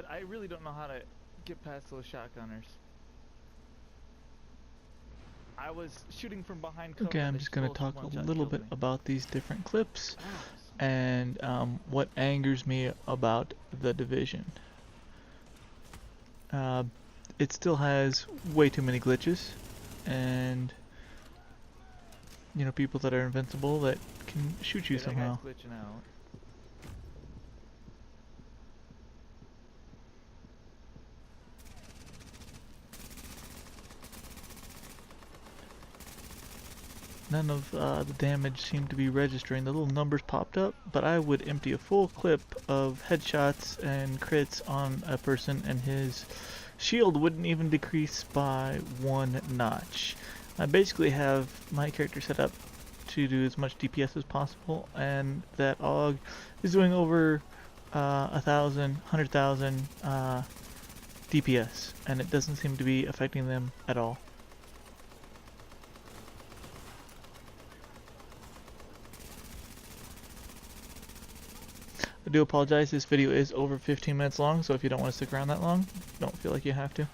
I really don't know how to get past those shotgunners. I was shooting from behind cover Okay, and I'm they just going to explosive talk a one-shot little killed bit me. about these different clips Ow. and what angers me about the Division. Uh, it still has way too many glitches, and you know, people that are invincible that can shoot you Okay, that guy's somehow. glitching out. None of the damage seemed to be registering. The little numbers popped up, but I would empty a full clip of headshots and crits on a person and his shield wouldn't even decrease by 1 notch. I basically have my character set up to do as much DPS as possible, and that AUG is doing over 100,000 DPS, and it doesn't seem to be affecting them at all. I do apologize, this video is over 15 minutes long, so if you don't want to stick around that long, don't feel like you have to.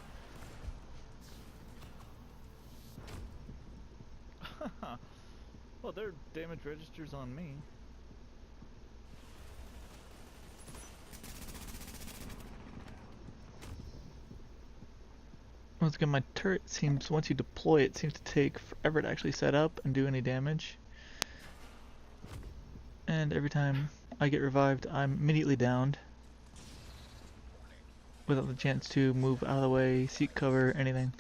Well, their damage registers on me. Once again, my turret seems, once you deploy it, seems to take forever to actually set up and do any damage. And every time I get revived, I'm immediately downed. Without the chance to move out of the way, seek cover, anything.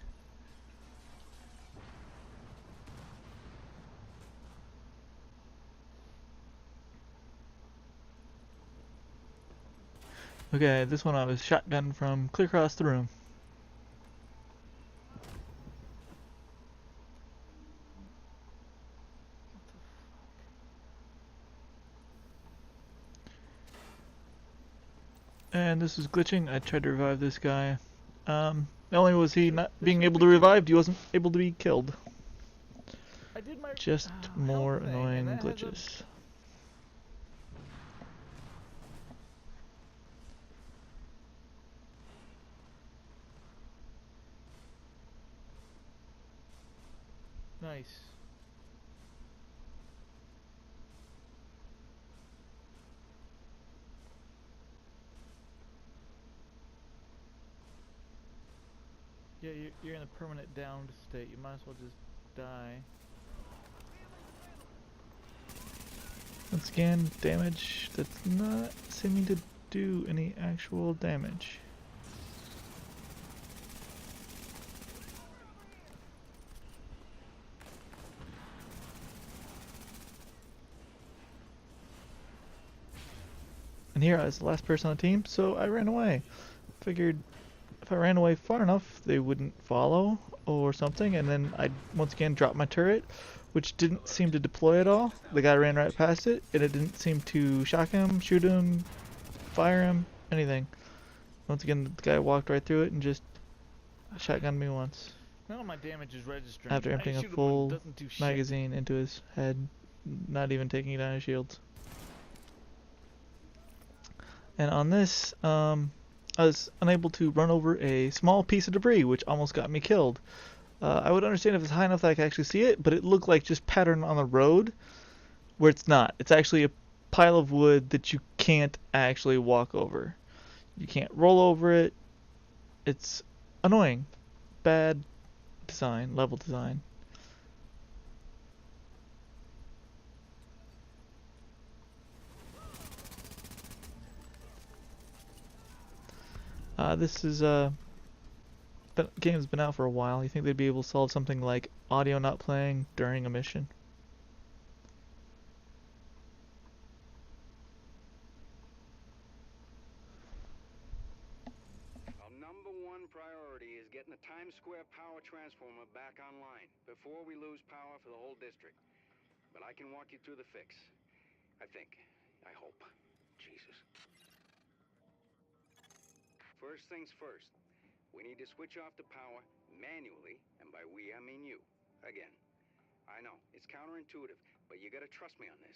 Okay, this one I was shotgunned from clear across the room. And this is glitching. I tried to revive this guy. Not only was he not being able to revive, he wasn't able to be killed. I did my Just more health thing, and annoying that has a glitches. nice. Yeah, you're in a permanent downed state. You might as well just die. Once again, damage that's not seeming to do any actual damage. And here I was the last person on the team, so I ran away. Figured if I ran away far enough, they wouldn't follow or something, and then I'd once again drop my turret, which didn't seem to deploy at all. The guy ran right past it, and it didn't seem to shock him, shoot him, fire him, anything. Once again, the guy walked right through it and just shotgunned me once. None of my damage is registering. After I emptying a shoot him and it full doesn't do shit. magazine into his head, not even taking down his shields. And on this, I was unable to run over a small piece of debris, which almost got me killed. I would understand if it's high enough that I could actually see it, but it looked like just pattern on the road, where it's not. It's actually a pile of wood that you can't actually walk over. You can't roll over it. It's annoying. Bad design, level design. This is game's been out for a while. You think they'd be able to solve something like audio not playing during a mission? Our number one priority is getting the Times Square power transformer back online before we lose power for the whole district. But I can walk you through the fix. I think. I hope. Jesus. First things first. We need to switch off the power manually, and by we, I mean you. Again. I know, it's counterintuitive, but you gotta trust me on this.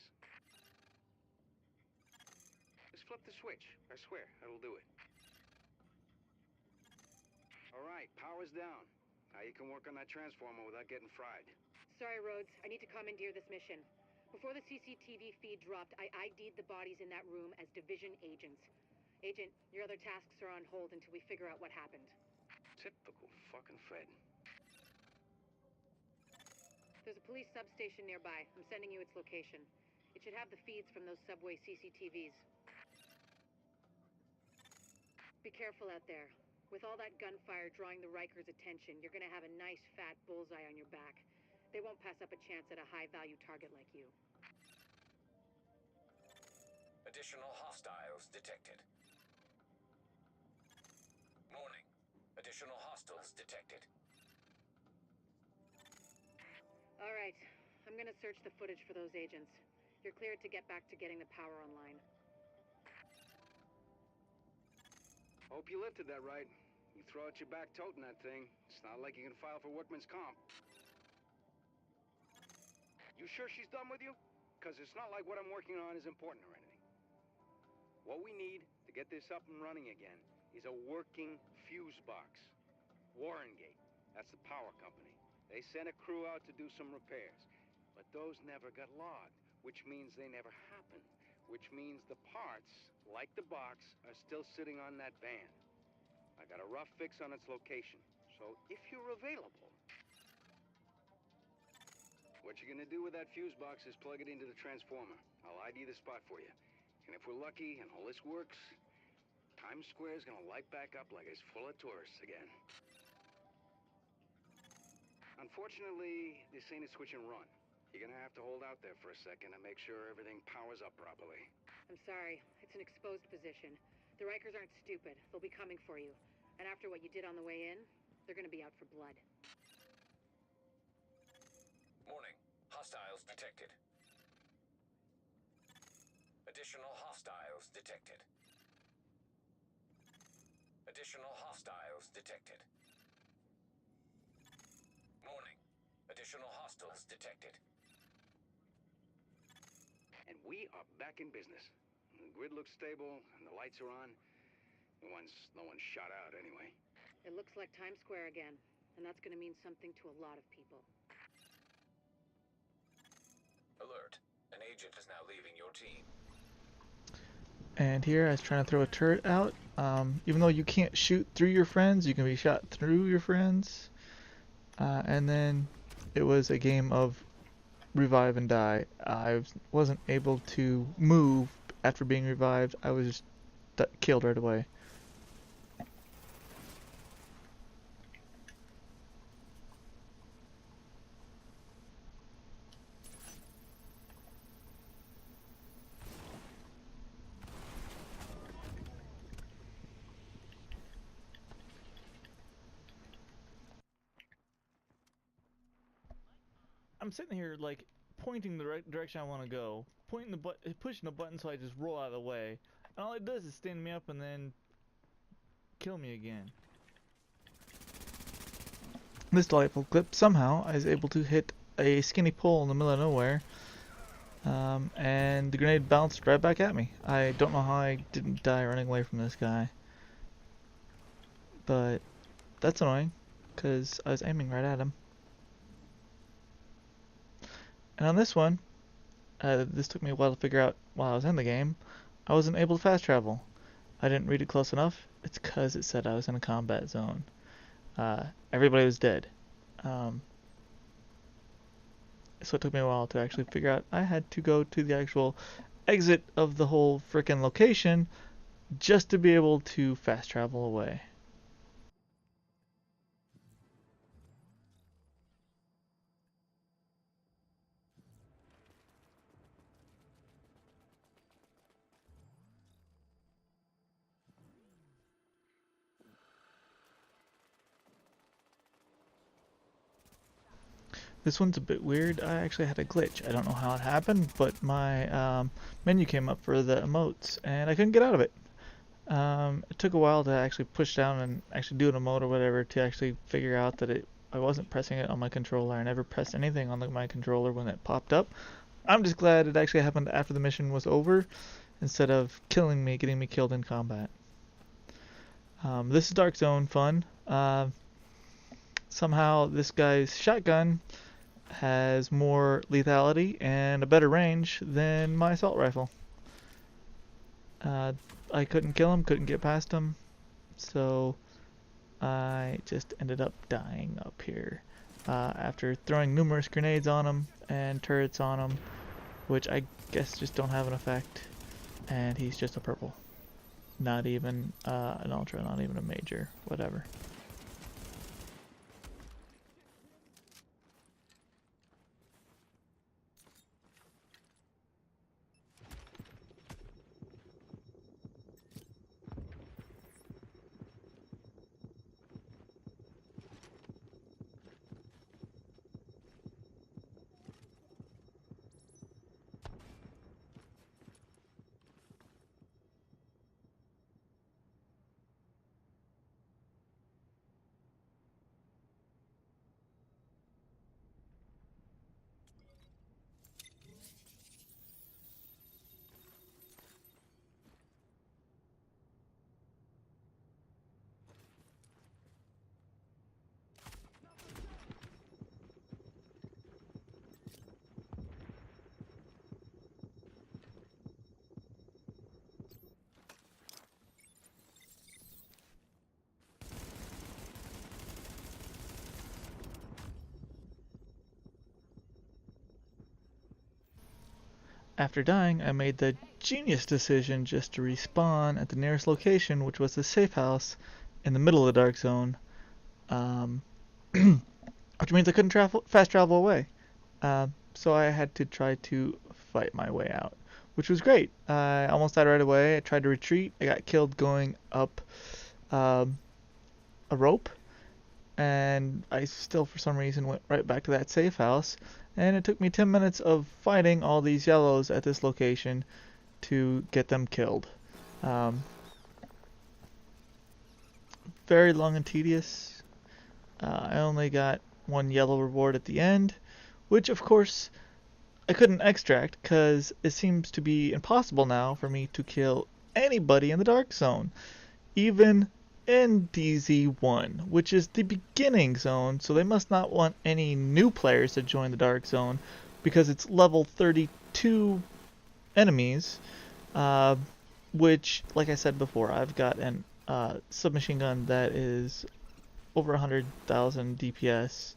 Just flip the switch. I swear, that'll do it. Alright, power's down. Now you can work on that transformer without getting fried. Sorry, Rhodes. I need to commandeer this mission. Before the CCTV feed dropped, I ID'd the bodies in that room as Division agents. Agent, your other tasks are on hold until we figure out what happened. Typical fucking Fed. There's a police substation nearby. I'm sending you its location. It should have the feeds from those subway CCTVs. Be careful out there. With all that gunfire drawing the Rikers' attention, you're gonna have a nice fat bullseye on your back. They won't pass up a chance at a high-value target like you. Additional hostiles detected. Warning. Additional hostiles detected. All right. I'm gonna search the footage for those agents. You're cleared to get back to getting the power online. Hope you lifted that right. You throw out your back toting that thing. It's not like you can file for workman's comp. You sure she's done with you? Because it's not like what I'm working on is important or anything. What we need to get this up and running again is a working fuse box. Warrengate, that's the power company. They sent a crew out to do some repairs. But those never got logged, which means they never happened. Which means the parts, like the box, are still sitting on that van. I got a rough fix on its location, so if you're available... What you're gonna do with that fuse box is plug it into the transformer. I'll ID the spot for you. And if we're lucky and all this works, Times Square's gonna light back up like it's full of tourists again. Unfortunately, this ain't a switch and run. You're gonna have to hold out there for a second and make sure everything powers up properly. I'm sorry. It's an exposed position. The Rikers aren't stupid. They'll be coming for you. And after what you did on the way in, they're gonna be out for blood. Warning. Hostiles detected. Additional hostiles detected. Additional hostiles detected. Warning. Additional hostiles detected. And we are back in business. The grid looks stable and the lights are on. No one's shot out anyway. It looks like Times Square again. And that's gonna mean something to a lot of people. Alert. An agent is now leaving your team. And here I was trying to throw a turret out. Even though you can't shoot through your friends, you can be shot through your friends. And then it was a game of revive and die. I wasn't able to move after being revived. I was just killed right away. I'm sitting here like pointing the right direction I want to go, pointing the pushing the button so I just roll out of the way, and all it does is stand me up and then kill me again. This delightful clip, somehow I was able to hit a skinny pole in the middle of nowhere, and the grenade bounced right back at me. I don't know how I didn't die running away from this guy, but that's annoying because I was aiming right at him. And on this one, this took me a while to figure out while I was in the game, I wasn't able to fast travel. I didn't read it close enough. It's because it said I was in a combat zone. Everybody was dead. So it took me a while to actually figure out I had to go to the actual exit of the whole frickin' location just to be able to fast travel away. This one's a bit weird. I actually had a glitch. I don't know how it happened, but my menu came up for the emotes, and I couldn't get out of it. It took a while to actually push down and actually do an emote or whatever to actually figure out that I wasn't pressing it on my controller. I never pressed anything on my controller when it popped up. I'm just glad it actually happened after the mission was over, instead of killing me, getting me killed in combat. This is Dark Zone fun. Somehow this guy's shotgun has more lethality and a better range than my assault rifle. I couldn't kill him, couldn't get past him, so I just ended up dying up here after throwing numerous grenades on him and turrets on him, which I guess just don't have an effect, and he's just a purple. Not even an ultra, not even a major, whatever. After dying, I made the genius decision just to respawn at the nearest location, which was the safe house in the middle of the dark zone, which means I couldn't fast travel away. So I had to try to fight my way out, which was great. I almost died right away. I tried to retreat. I got killed going up a rope, and I still, for some reason, went right back to that safe house. And it took me 10 minutes of fighting all these yellows at this location to get them killed. Very long and tedious. I only got one yellow reward at the end, which of course I couldn't extract because it seems to be impossible now for me to kill anybody in the dark zone, even in DZ1, which is the beginning zone, so they must not want any new players to join the dark zone because it's level 32 enemies, which, like I said before, I've got an submachine gun that is over 100,000 DPS,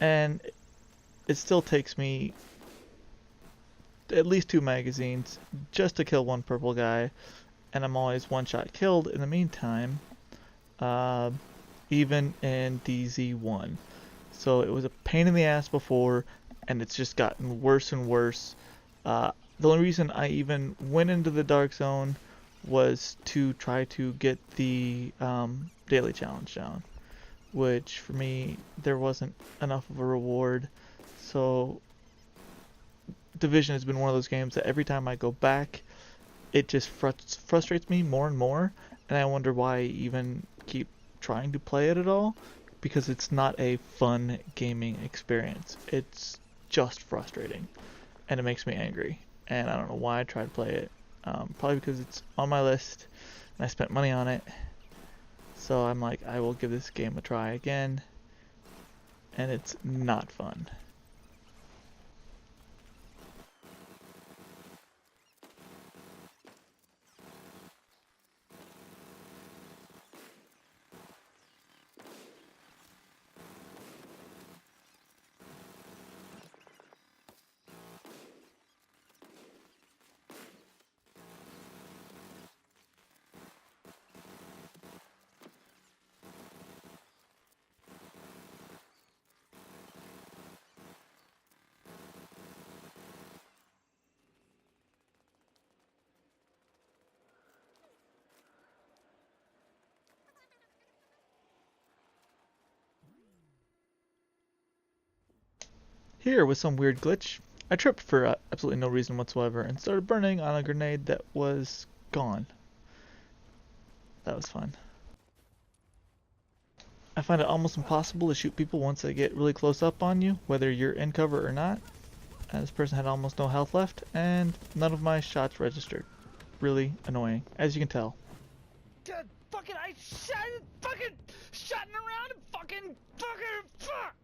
and it still takes me at least 2 magazines just to kill one purple guy, and I'm always one-shot killed in the meantime, even in DZ1. So it was a pain in the ass before, and it's just gotten worse and worse. The only reason I even went into the dark zone was to try to get the daily challenge down, which for me, there wasn't enough of a reward. So Division has been one of those games that every time I go back, it just frustrates me more and more, and I wonder why I even keep trying to play it at all, because it's not a fun gaming experience. It's just frustrating, and it makes me angry, and I don't know why I try to play it. Probably because it's on my list, and I spent money on it, so I'm like, I will give this game a try again, and it's not fun. Here, with some weird glitch, I tripped for absolutely no reason whatsoever and started burning on a grenade that was gone. That was fun. I find it almost impossible to shoot people once they get really close up on you, whether you're in cover or not. This person had almost no health left, and none of my shots registered. Really annoying, as you can tell. God fuck! fucking, I shot, fucking, shotting around and fucking, fuck.